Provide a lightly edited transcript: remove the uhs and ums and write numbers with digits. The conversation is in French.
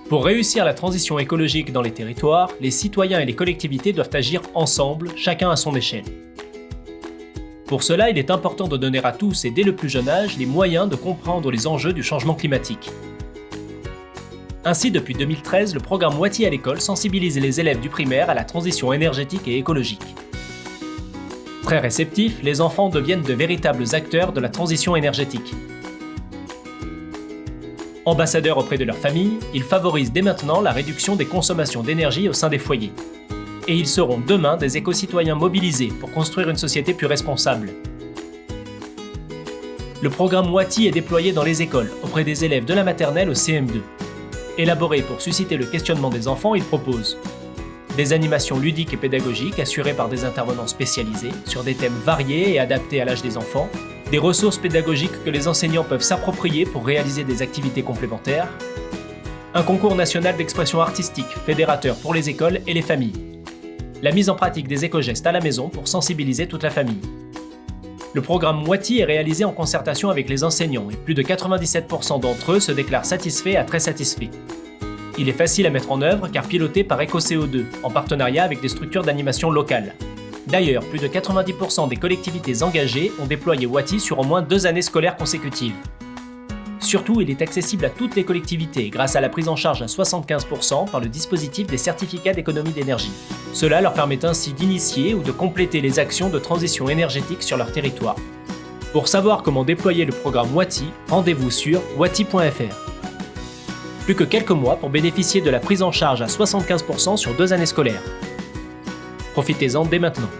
Pour réussir la transition écologique dans les territoires, les citoyens et les collectivités doivent agir ensemble, chacun à son échelle. Pour cela, il est important de donner à tous et dès le plus jeune âge les moyens de comprendre les enjeux du changement climatique. Ainsi, depuis 2013, le programme Wati à l'école sensibilise les élèves du primaire à la transition énergétique et écologique. Très réceptifs, les enfants deviennent de véritables acteurs de la transition énergétique. Ambassadeurs auprès de leur famille, ils favorisent dès maintenant la réduction des consommations d'énergie au sein des foyers. Et ils seront demain des éco-citoyens mobilisés pour construire une société plus responsable. Le programme Wati est déployé dans les écoles, auprès des élèves de la maternelle au CM2. Élaboré pour susciter le questionnement des enfants, il propose des animations ludiques et pédagogiques assurées par des intervenants spécialisés sur des thèmes variés et adaptés à l'âge des enfants, des ressources pédagogiques que les enseignants peuvent s'approprier pour réaliser des activités complémentaires, un concours national d'expression artistique fédérateur pour les écoles et les familles, la mise en pratique des éco-gestes à la maison pour sensibiliser toute la famille. Le programme Wati est réalisé en concertation avec les enseignants et plus de 97% d'entre eux se déclarent satisfaits à très satisfaits. Il est facile à mettre en œuvre car piloté par EcoCO2, en partenariat avec des structures d'animation locales. D'ailleurs, plus de 90% des collectivités engagées ont déployé Wati sur au moins 2 années scolaires consécutives. Surtout, il est accessible à toutes les collectivités grâce à la prise en charge à 75% par le dispositif des certificats d'économie d'énergie. Cela leur permet ainsi d'initier ou de compléter les actions de transition énergétique sur leur territoire. Pour savoir comment déployer le programme Wati, rendez-vous sur wati.fr. Plus que quelques mois pour bénéficier de la prise en charge à 75% sur 2 années scolaires. Profitez-en dès maintenant.